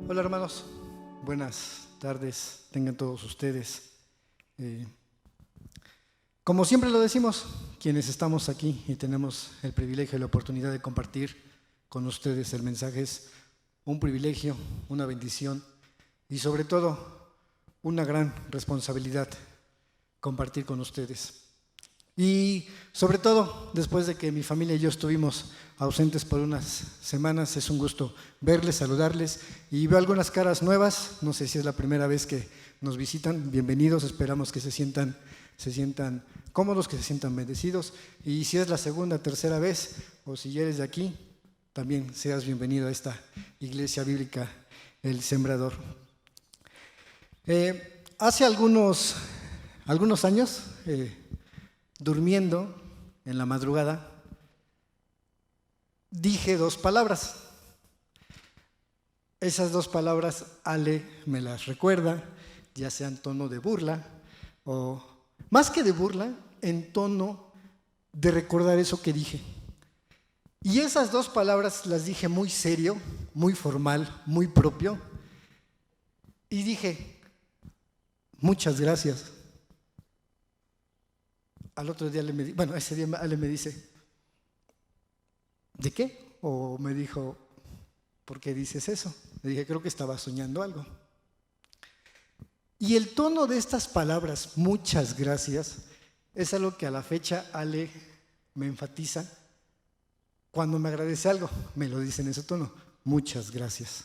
Hola hermanos, buenas tardes tengan todos ustedes. Como siempre lo decimos, quienes estamos aquí y tenemos el privilegio y la oportunidad de compartir con ustedes el mensaje, es un privilegio, una bendición y sobre todo una gran responsabilidad compartir con ustedes. Y sobre todo, después de que mi familia y yo estuvimos ausentes por unas semanas, es un gusto verles, saludarles, y veo algunas caras nuevas. No sé si es la primera vez que nos visitan. Bienvenidos, esperamos que se sientan cómodos, que se sientan bendecidos, y si es la segunda, tercera vez, o si ya eres de aquí, también seas bienvenido a esta iglesia bíblica, El Sembrador. Hace algunos años, durmiendo en la madrugada, dije dos palabras. Esas dos palabras Ale me las recuerda, ya sea en tono de burla o más que de burla, en tono de recordar eso que dije. Y esas dos palabras las dije muy serio, muy formal, muy propio, y dije: muchas gracias. Al otro día ese día Ale me dice: ¿de qué? O me dijo: ¿por qué dices eso? Le dije: creo que estaba soñando algo. Y el tono de estas palabras, muchas gracias, es algo que a la fecha Ale me enfatiza. Cuando me agradece algo, me lo dice en ese tono: muchas gracias.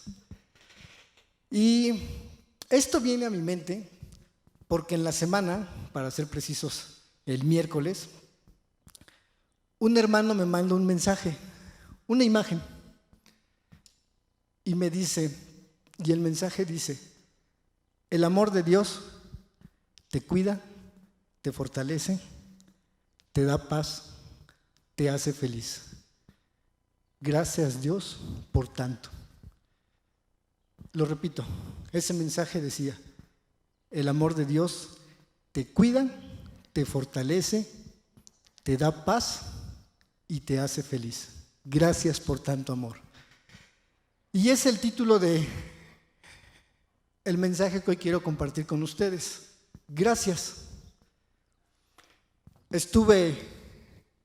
Y esto viene a mi mente porque en la semana, para ser precisos, el miércoles, un hermano me manda un mensaje, una imagen, y me dice, y el mensaje dice: el amor de Dios te cuida, te fortalece, te da paz, te hace feliz. Gracias Dios por tanto. Lo repito, ese mensaje decía: el amor de Dios te cuida, te fortalece, te da paz y te hace feliz. Gracias por tanto amor. Y es el título de el mensaje que hoy quiero compartir con ustedes. Gracias. Estuve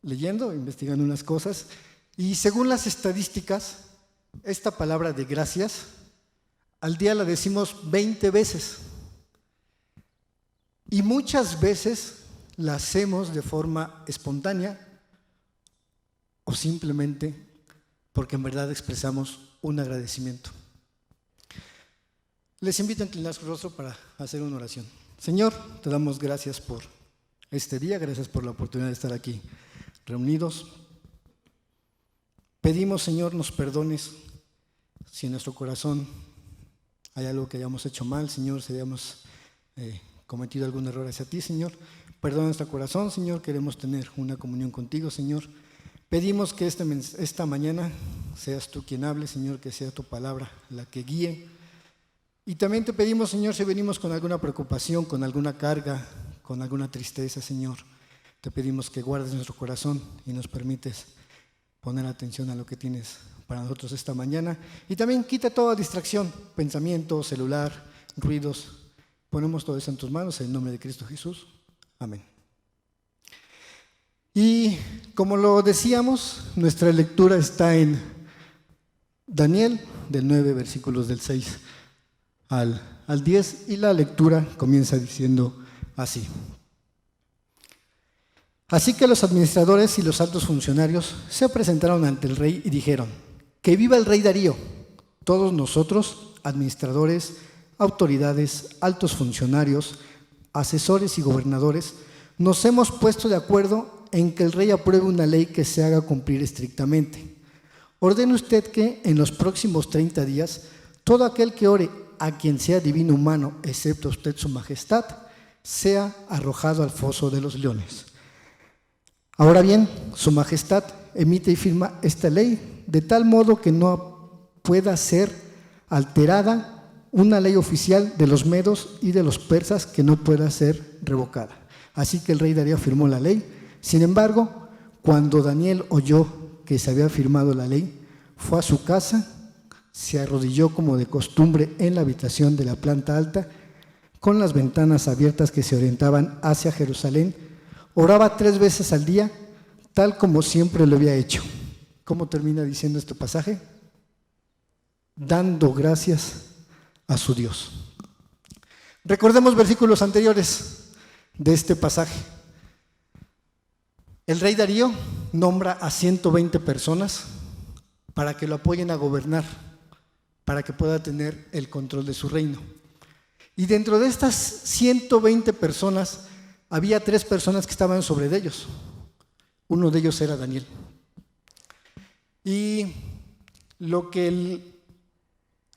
leyendo, investigando unas cosas, y según las estadísticas, esta palabra de gracias al día la decimos 20 veces. Y muchas veces la hacemos de forma espontánea o simplemente porque en verdad expresamos un agradecimiento. Les invito a inclinar su rostro para hacer una oración. Señor, te damos gracias por este día, gracias por la oportunidad de estar aquí reunidos. Pedimos, Señor, nos perdones si en nuestro corazón hay algo que hayamos hecho mal, Señor, si hayamos cometido algún error hacia ti, Señor. Perdona nuestro corazón, Señor, queremos tener una comunión contigo, Señor. Pedimos que esta mañana seas tú quien hable, Señor, que sea tu palabra la que guíe. Y también te pedimos, Señor, si venimos con alguna preocupación, con alguna carga, con alguna tristeza, Señor, te pedimos que guardes nuestro corazón y nos permites poner atención a lo que tienes para nosotros esta mañana. Y también quita toda distracción, pensamiento, celular, ruidos. Ponemos todo eso en tus manos, en el nombre de Cristo Jesús. Amén. Y como lo decíamos, nuestra lectura está en Daniel, del 9, versículos del 6 al 10, y la lectura comienza diciendo así: así que los administradores y los altos funcionarios se presentaron ante el rey y dijeron: que viva el rey Darío. Todos nosotros, administradores, autoridades, altos funcionarios, asesores y gobernadores, nos hemos puesto de acuerdo en que el rey apruebe una ley que se haga cumplir estrictamente. Ordene usted que en los próximos 30 días, todo aquel que ore a quien sea divino humano, excepto usted su majestad, sea arrojado al foso de los leones. Ahora bien, su majestad emite y firma esta ley de tal modo que no pueda ser alterada una ley oficial de los medos y de los persas, que no pueda ser revocada. Así que el rey Darío firmó la ley. Sin embargo, cuando Daniel oyó que se había firmado la ley, fue a su casa, se arrodilló como de costumbre en la habitación de la planta alta, con las ventanas abiertas que se orientaban hacia Jerusalén. Oraba 3 veces al día, tal como siempre lo había hecho. ¿Cómo termina diciendo este pasaje? Dando gracias a su Dios. Recordemos versículos anteriores de este pasaje. El rey Darío nombra a 120 personas para que lo apoyen a gobernar, para que pueda tener el control de su reino. Y dentro de estas 120 personas, había 3 personas que estaban sobre de ellos. Uno de ellos era Daniel. Y lo que el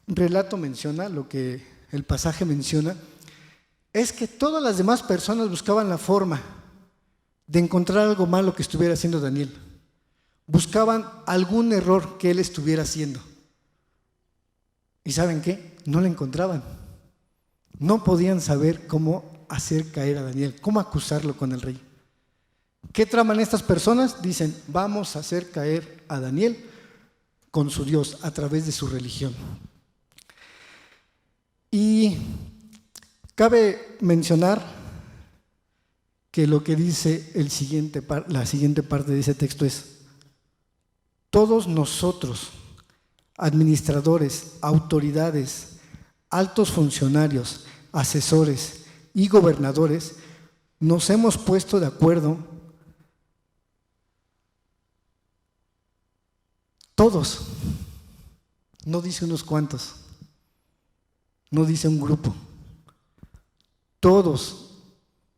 relato menciona, lo que el pasaje menciona, es que todas las demás personas buscaban la forma de encontrar algo malo que estuviera haciendo Daniel. Buscaban algún error que él estuviera haciendo. ¿Y saben qué? No lo encontraban. No podían saber cómo hacer caer a Daniel, cómo acusarlo con el rey. ¿Qué traman estas personas? Dicen, vamos a hacer caer a Daniel con su Dios a través de su religión. Y cabe mencionar que lo que dice la siguiente parte de ese texto es: todos nosotros, administradores, autoridades, altos funcionarios, asesores y gobernadores, nos hemos puesto de acuerdo, todos, no dice unos cuantos, no dice un grupo, todos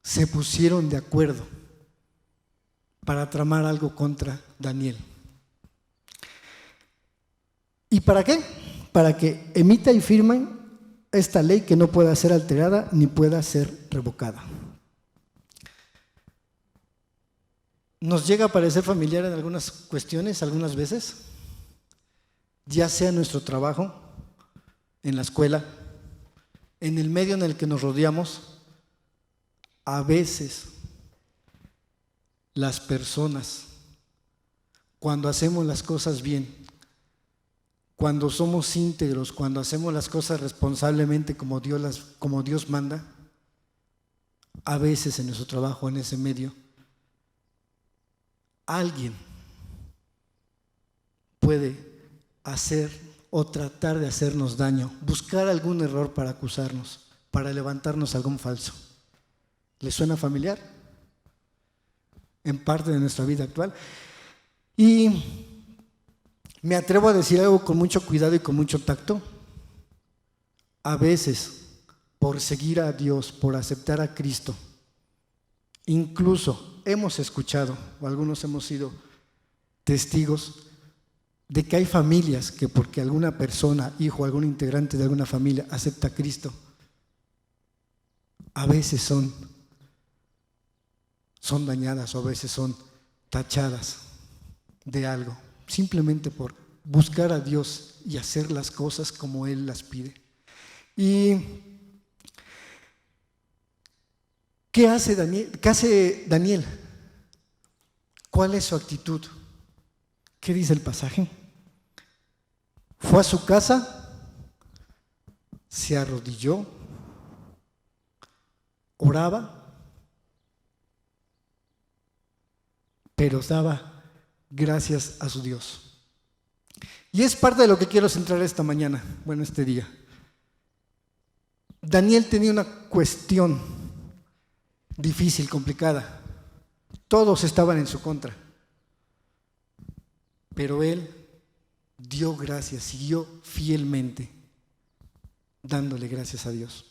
se pusieron de acuerdo para tramar algo contra Daniel. ¿Y para qué? Para que emita y firmen esta ley que no pueda ser alterada ni pueda ser revocada. Nos llega a parecer familiar en algunas cuestiones, algunas veces, ya sea en nuestro trabajo, en la escuela, en el medio en el que nos rodeamos. A veces las personas, cuando hacemos las cosas bien, cuando somos íntegros, cuando hacemos las cosas responsablemente como Dios manda, a veces en nuestro trabajo, en ese medio, alguien puede hacer o tratar de hacernos daño, buscar algún error para acusarnos, para levantarnos algún falso. ¿Les suena familiar? En parte de nuestra vida actual. Y me atrevo a decir algo con mucho cuidado y con mucho tacto. A veces, por seguir a Dios, por aceptar a Cristo, incluso hemos escuchado, o algunos hemos sido testigos, de que hay familias que porque alguna persona, hijo, algún integrante de alguna familia acepta a Cristo, a veces son dañadas o a veces son tachadas de algo, simplemente por buscar a Dios y hacer las cosas como Él las pide. ¿Y qué hace Daniel? ¿Cuál es su actitud? ¿Qué dice el pasaje? Fue a su casa, se arrodilló, oraba, pero daba gracias a su Dios. Y es parte de lo que quiero centrar esta mañana, este día. Daniel tenía una cuestión difícil, complicada. Todos estaban en su contra. Pero él dio gracias, siguió fielmente dándole gracias a Dios.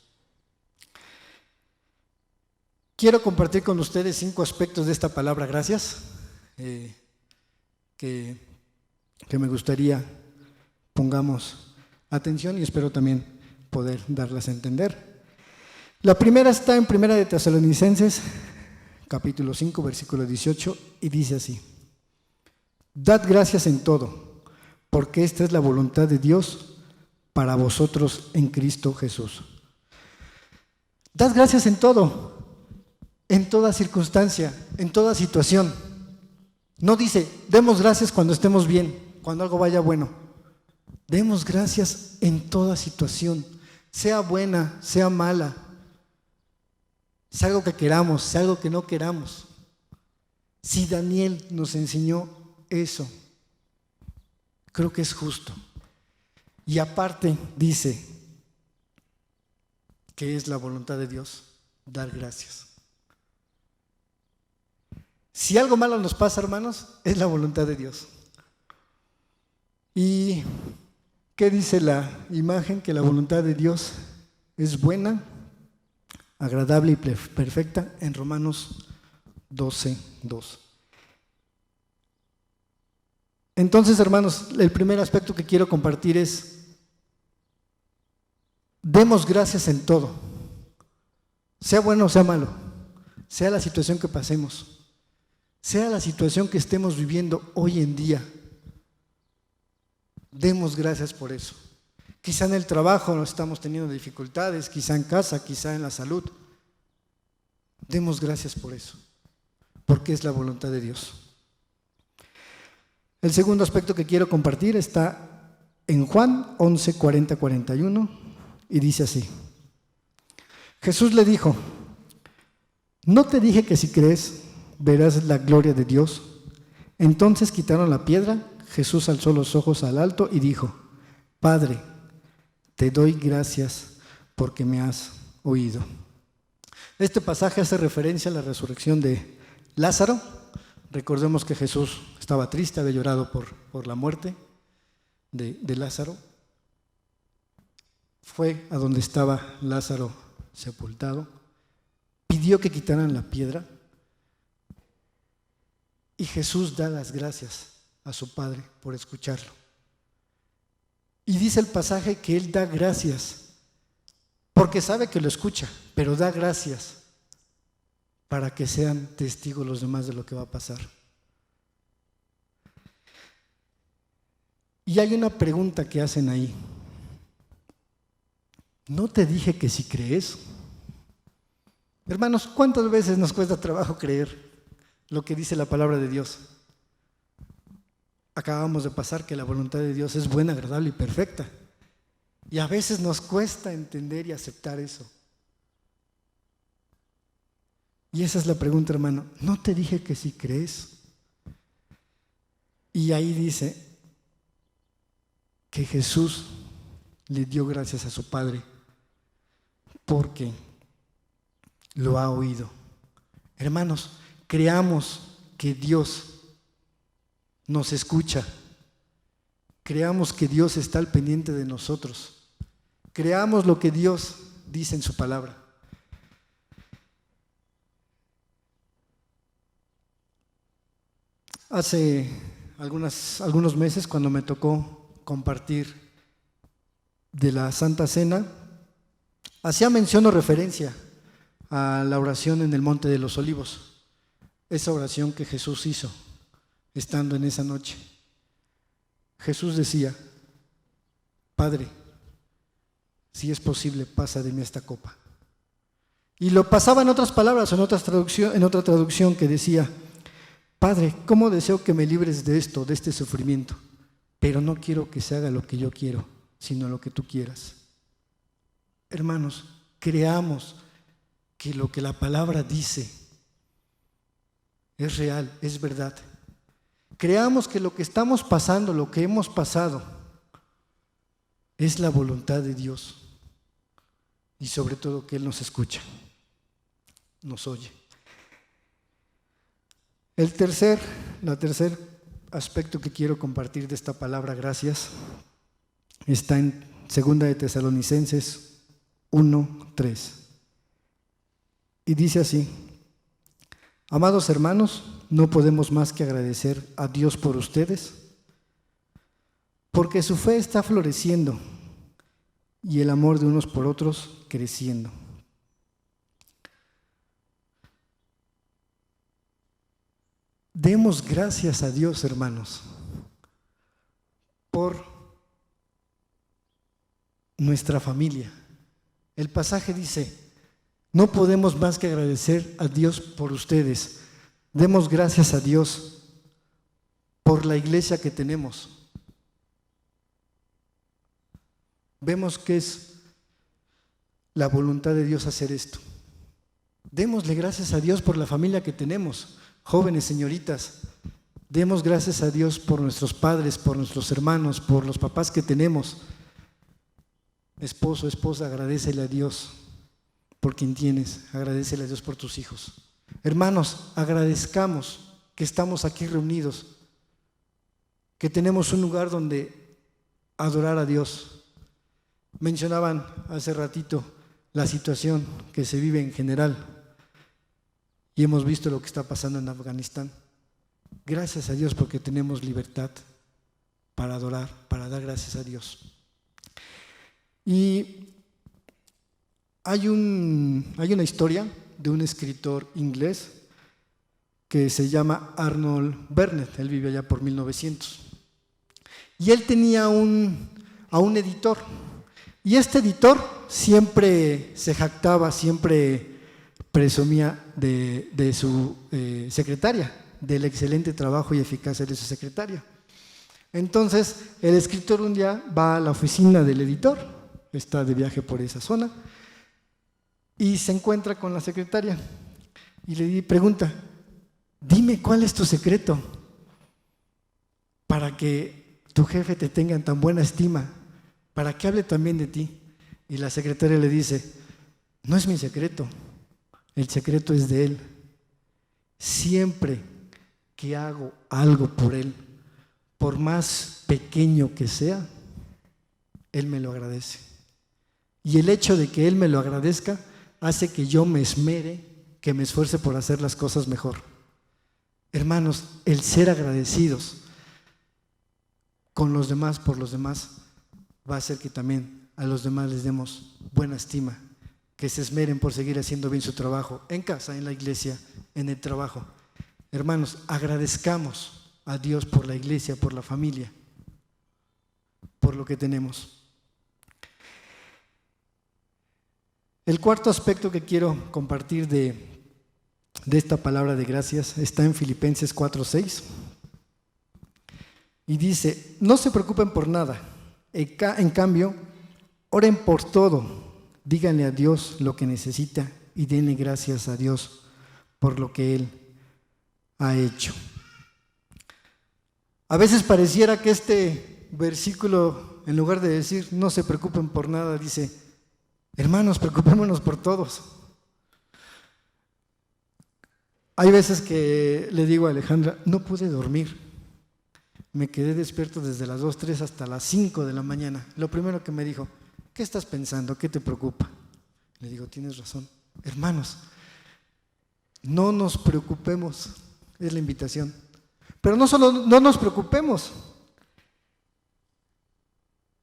Quiero compartir con ustedes 5 aspectos de esta palabra gracias que me gustaría pongamos atención y espero también poder darlas a entender. La primera está en 1 de Tesalonicenses, capítulo 5, versículo 18, y dice así: dad gracias en todo, porque esta es la voluntad de Dios para vosotros en Cristo Jesús. Dad gracias en todo, en toda circunstancia, en toda situación. No dice, demos gracias cuando estemos bien, cuando algo vaya bueno. Demos gracias en toda situación, sea buena, sea mala, sea algo que queramos, sea algo que no queramos. Si Daniel nos enseñó eso, creo que es justo. Y aparte dice que es la voluntad de Dios dar gracias. Si algo malo nos pasa, hermanos, es la voluntad de Dios. ¿Y qué dice la imagen? Que la voluntad de Dios es buena, agradable y perfecta en Romanos 12:2. Entonces, hermanos, el primer aspecto que quiero compartir es: demos gracias en todo, sea bueno o sea malo, sea la situación que pasemos, sea la situación que estemos viviendo hoy en día. Demos gracias por eso. Quizá en el trabajo no estamos teniendo dificultades, quizá en casa, quizá en la salud. Demos gracias por eso, porque es la voluntad de Dios. El segundo aspecto que quiero compartir está en Juan 11:40-41 y dice así: Jesús le dijo: ¿no te dije que si crees verás la gloria de Dios? Entonces quitaron la piedra. Jesús alzó los ojos al alto y dijo: Padre, te doy gracias porque me has oído. Este pasaje hace referencia a la resurrección de Lázaro. Recordemos que Jesús estaba triste, había llorado por la muerte de Lázaro. Fue a donde estaba Lázaro sepultado, pidió que quitaran la piedra y Jesús da las gracias a su Padre por escucharlo. Y dice el pasaje que Él da gracias porque sabe que lo escucha, pero da gracias para que sean testigos los demás de lo que va a pasar. Y hay una pregunta que hacen ahí: ¿no te dije que si crees? Hermanos, ¿cuántas veces nos cuesta trabajo creer lo que dice la palabra de Dios? Acabamos de pasar que la voluntad de Dios es buena, agradable y perfecta. Y a veces nos cuesta entender y aceptar eso. Y esa es la pregunta, hermano. ¿No te dije que si crees? Y ahí dice que Jesús le dio gracias a su Padre porque lo ha oído. Hermanos, creamos que Dios nos escucha. Creamos que Dios está al pendiente de nosotros. Creamos lo que Dios dice en su palabra. Hace algunos meses, cuando me tocó compartir de la Santa Cena, hacía mención o referencia a la oración en el Monte de los Olivos, esa oración que Jesús hizo estando en esa noche. Jesús decía: Padre, si es posible, pasa de mí esta copa. Y lo pasaba en otras palabras, en otra traducción que decía: Padre, ¿cómo deseo que me libres de esto, de este sufrimiento? Pero no quiero que se haga lo que yo quiero, sino lo que tú quieras. Hermanos, creamos que lo que la palabra dice es real, es verdad. Creamos que lo que estamos pasando, lo que hemos pasado, es la voluntad de Dios. Y sobre todo que Él nos escucha, nos oye. El tercer aspecto que quiero compartir de esta palabra gracias está en 2 de Tesalonicenses 1:3. Y dice así: Amados hermanos, no podemos más que agradecer a Dios por ustedes, porque su fe está floreciendo y el amor de unos por otros creciendo. Demos gracias a Dios, hermanos, por nuestra familia. El pasaje dice: no podemos más que agradecer a Dios por ustedes. Demos gracias a Dios por la iglesia que tenemos. vemos que es la voluntad de Dios hacer esto. Démosle gracias a Dios por la familia que tenemos, jóvenes, señoritas. Demos gracias a Dios por nuestros padres, por nuestros hermanos, por los papás que tenemos. Esposo, esposa, agradécele a Dios por quien tienes, agradécele a Dios por tus hijos. Hermanos, agradezcamos que estamos aquí reunidos, que tenemos un lugar donde adorar a Dios. Mencionaban hace ratito la situación que se vive en general y hemos visto lo que está pasando en Afganistán. Gracias a Dios porque tenemos libertad para adorar, para dar gracias a Dios. Y hay una historia de un escritor inglés que se llama Arnold Bennett. Él vive allá por 1900. Y él tenía a un editor. Y este editor siempre se jactaba, siempre presumía de su secretaria, del excelente trabajo y eficacia de su secretaria. Entonces, el escritor un día va a la oficina del editor, está de viaje por esa zona, y se encuentra con la secretaria y le pregunta: dime cuál es tu secreto para que tu jefe te tenga en tan buena estima, para que hable también de ti. Y la secretaria le dice: no es mi secreto, el secreto es de él. Siempre que hago algo por él, por más pequeño que sea, él me lo agradece. Y el hecho de que él me lo agradezca hace que yo me esmere, que me esfuerce por hacer las cosas mejor. Hermanos, el ser agradecidos con los demás, por los demás, va a hacer que también a los demás les demos buena estima, que se esmeren por seguir haciendo bien su trabajo, en casa, en la iglesia, en el trabajo. Hermanos, agradezcamos a Dios por la iglesia, por la familia, por lo que tenemos. El cuarto aspecto que quiero compartir de esta palabra de gracias está en Filipenses 4:6 y dice: no se preocupen por nada, en cambio, oren por todo, díganle a Dios lo que necesita y denle gracias a Dios por lo que Él ha hecho. A veces pareciera que este versículo, en lugar de decir no se preocupen por nada, dice: hermanos, preocupémonos por todos. Hay veces que le digo a Alejandra: no pude dormir, me quedé despierto desde las 2, 3 hasta las 5 de la mañana. Lo primero que me dijo: ¿qué estás pensando? ¿Qué te preocupa? Le digo: tienes razón. Hermanos, no nos preocupemos, es la invitación. Pero no solo no nos preocupemos,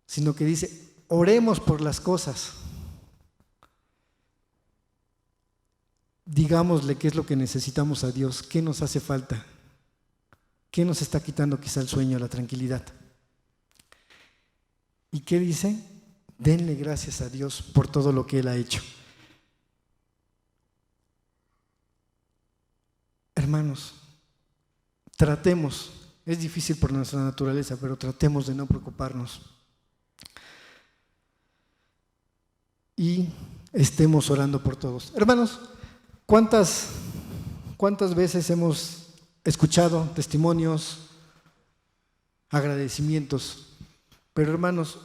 sino que dice: oremos por las cosas. Digámosle qué es lo que necesitamos a Dios, qué nos hace falta, qué nos está quitando quizá el sueño, la tranquilidad. ¿Y qué dice? Denle gracias a Dios por todo lo que Él ha hecho. Hermanos, tratemos, es difícil por nuestra naturaleza, pero tratemos de no preocuparnos. Y estemos orando por todos. Hermanos, ¿cuántas veces hemos escuchado testimonios, agradecimientos? Pero hermanos,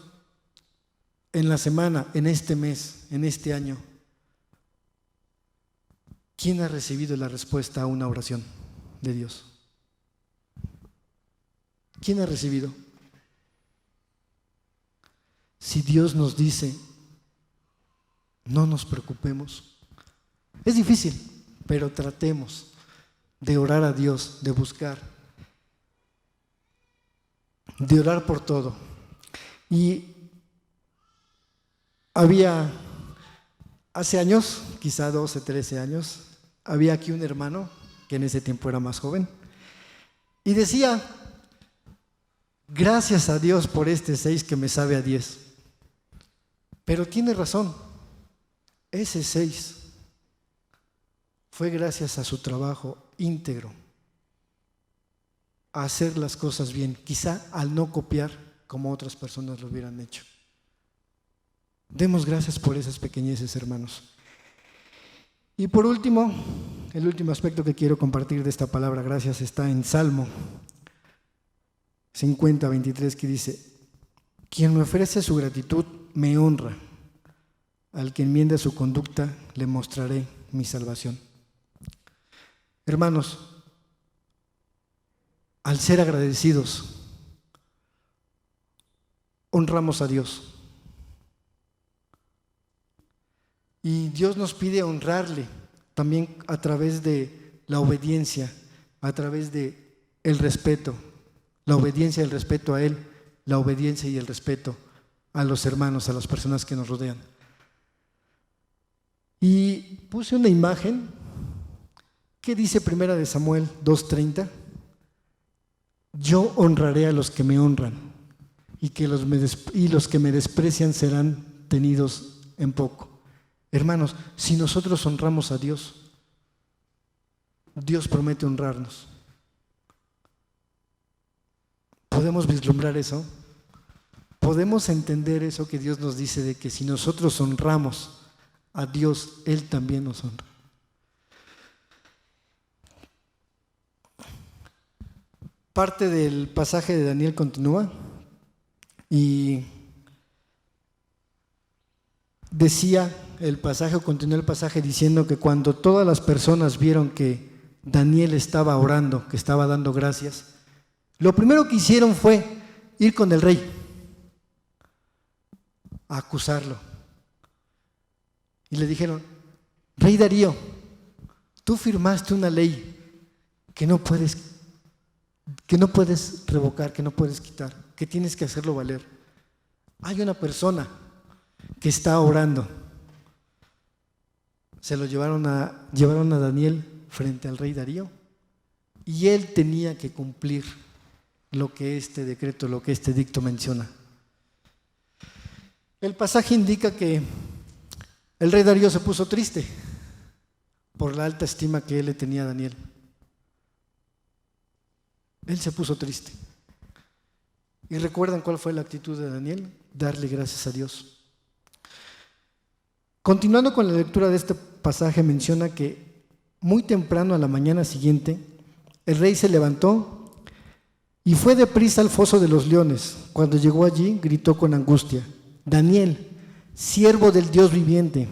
en la semana, en este mes, en este año, ¿quién ha recibido la respuesta a una oración de Dios? ¿Quién ha recibido? Si Dios nos dice: no nos preocupemos, es difícil, pero tratemos de orar a Dios, de buscar, de orar por todo. Y había, hace años, quizá 12, 13 años, había aquí un hermano que en ese tiempo era más joven y decía: gracias a Dios por este 6 que me sabe a 10. Pero tiene razón, ese 6 fue gracias a su trabajo íntegro, a hacer las cosas bien, quizá al no copiar como otras personas lo hubieran hecho. Demos gracias por esas pequeñeces, hermanos. Y por último, el último aspecto que quiero compartir de esta palabra gracias está en Salmo 50:23, que dice: quien me ofrece su gratitud me honra, al que enmienda su conducta le mostraré mi salvación. Hermanos, al ser agradecidos, honramos a Dios. Y Dios nos pide honrarle también a través de la obediencia, a través de el respeto, la obediencia y el respeto a Él, la obediencia y el respeto a los hermanos, a las personas que nos rodean. Y puse una imagen que dice 1 Samuel 2:30: yo honraré a los que me honran, y los que me desprecian serán tenidos en poco. Hermanos, si nosotros honramos a Dios, Dios promete honrarnos. ¿Podemos vislumbrar eso? ¿Podemos entender eso que Dios nos dice, de que si nosotros honramos a Dios, Él también nos honra? Parte del pasaje de Daniel continúa y continúa el pasaje diciendo que cuando todas las personas vieron que Daniel estaba orando, que estaba dando gracias, lo primero que hicieron fue ir con el rey a acusarlo. Y le dijeron: Rey Darío, tú firmaste una ley que no puedes revocar, que no puedes quitar, que tienes que hacerlo valer. Hay una persona que está orando. Llevaron a Daniel frente al rey Darío, y él tenía que cumplir lo que este decreto, lo que este edicto menciona. El pasaje indica que el rey Darío se puso triste por la alta estima que él le tenía a Daniel. Él se puso triste. ¿Y recuerdan cuál fue la actitud de Daniel? Darle gracias a Dios. Continuando con la lectura de este pasaje, menciona que muy temprano a la mañana siguiente, el rey se levantó y fue deprisa al foso de los leones. Cuando llegó allí, gritó con angustia: Daniel, siervo del Dios viviente,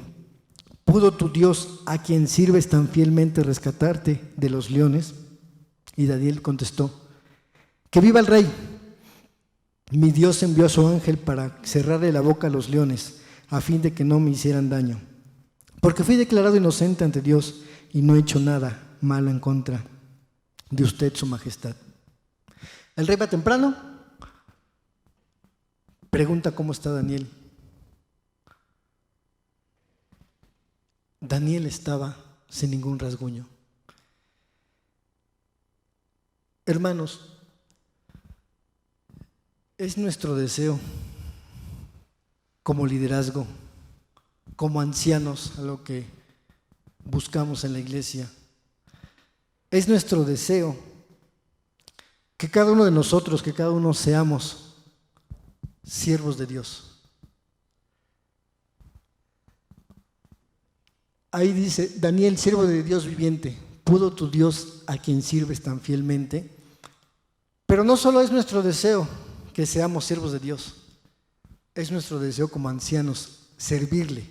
¿pudo tu Dios, a quien sirves tan fielmente, rescatarte de los leones? Y Daniel contestó: que viva el rey. Mi Dios envió a su ángel para cerrarle la boca a los leones, a fin de que no me hicieran daño, porque fui declarado inocente ante Dios y no he hecho nada malo en contra de usted, su majestad. El rey va temprano, pregunta cómo está Daniel. Daniel estaba sin ningún rasguño. Hermanos, es nuestro deseo como liderazgo, como ancianos, a lo que buscamos en la iglesia. Es nuestro deseo que cada uno de nosotros, que cada uno seamos siervos de Dios. Ahí dice: Daniel, siervo de Dios viviente, ¿pudo tu Dios, a quien sirves tan fielmente? Pero no solo es nuestro deseo que seamos siervos de Dios, es nuestro deseo como ancianos servirle.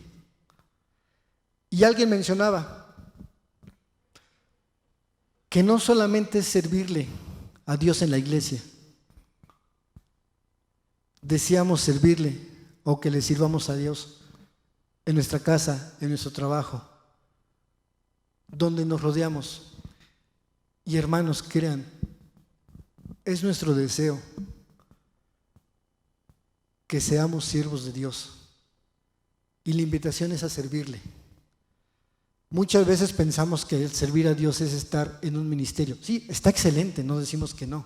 Y alguien mencionaba que no solamente es servirle a Dios en la iglesia, deseamos servirle o que le sirvamos a Dios en nuestra casa, en nuestro trabajo, donde nos rodeamos. Y hermanos, crean, es nuestro deseo que seamos siervos de Dios, y la invitación es a servirle. Muchas veces pensamos que el servir a Dios es estar en un ministerio. Sí, está excelente, no decimos que no,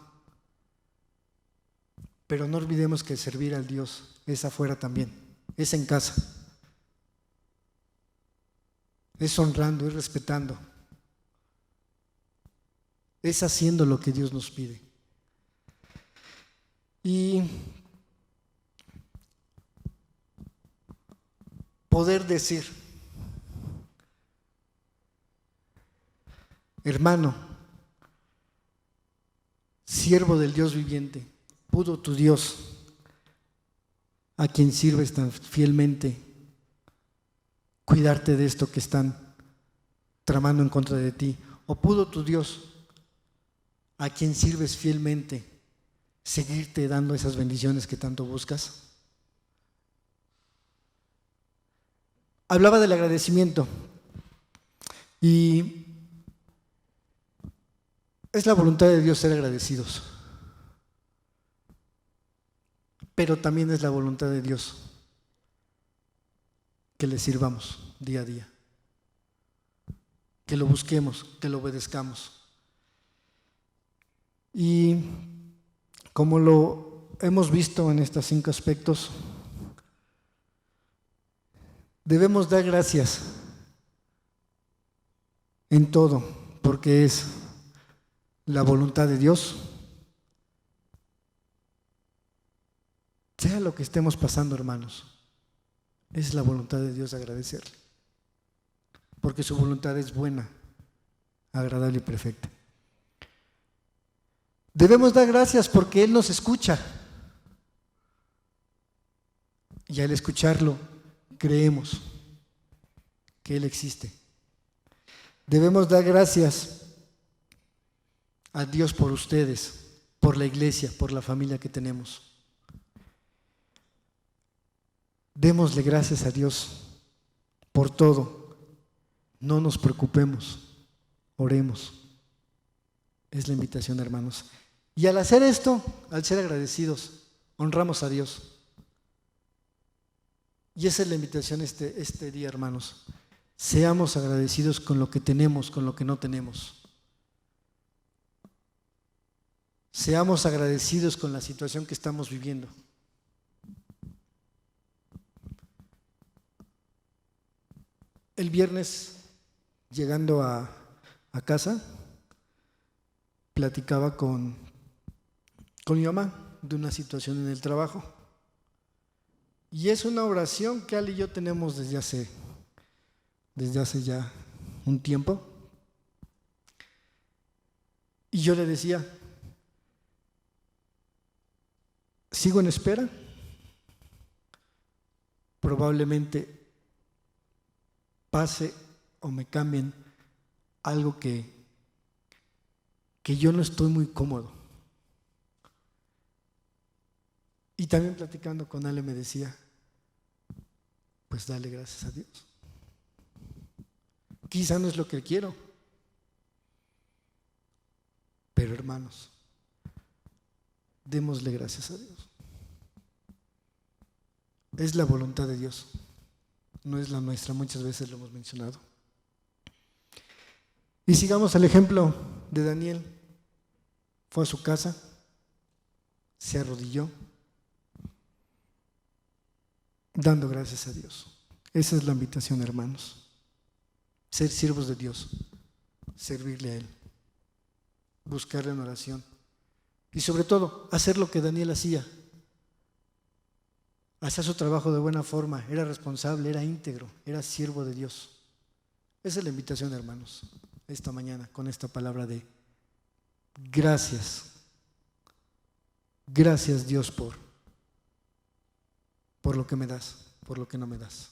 pero no olvidemos que servir al Dios es afuera también, es en casa, es honrando, es respetando, es haciendo lo que Dios nos pide. Y poder decir, hermano, siervo del Dios viviente, pudo tu Dios, a quien sirves tan fielmente, cuidarte de esto que están tramando en contra de ti? ¿O pudo tu Dios, a quien sirves fielmente, seguirte dando esas bendiciones que tanto buscas? Hablaba del agradecimiento y es la voluntad de Dios ser agradecidos, pero también es la voluntad de Dios que le sirvamos día a día, que lo busquemos, que lo obedezcamos. Y como lo hemos visto en estos 5 aspectos, debemos dar gracias en todo, porque es la voluntad de Dios. Sea lo que estemos pasando, hermanos, es la voluntad de Dios agradecerle, porque su voluntad es buena, agradable y perfecta. Debemos dar gracias porque Él nos escucha, y al escucharlo creemos que Él existe. Debemos dar gracias a Dios por ustedes, por la iglesia, por la familia que tenemos. Démosle gracias a Dios por todo. No nos preocupemos, oremos. Es la invitación, hermanos. Y al hacer esto, al ser agradecidos, honramos a Dios. Y esa es la invitación este día, hermanos. Seamos agradecidos con lo que tenemos, con lo que no tenemos. Seamos agradecidos con la situación que estamos viviendo. El viernes, llegando a casa, platicaba con mi mamá de una situación en el trabajo. Y es una oración que Ale y yo tenemos desde hace ya un tiempo. Y yo le decía, sigo en espera, probablemente pase o me cambien algo que yo no estoy muy cómodo. Y también platicando con Ale me decía, pues dale gracias a Dios. Quizá no es lo que quiero, pero hermanos, démosle gracias a Dios. Es la voluntad de Dios, no es la nuestra, muchas veces lo hemos mencionado. Y sigamos el ejemplo de Daniel. Fue a su casa, se arrodilló, dando gracias a Dios. Esa es la invitación, hermanos. Ser siervos de Dios, servirle a Él, buscarle en oración y sobre todo hacer lo que Daniel hacía. Hacía su trabajo de buena forma, era responsable, era íntegro, era siervo de Dios. Esa es la invitación, hermanos, esta mañana con esta palabra de gracias. Gracias, Dios, por lo que me das, por lo que no me das.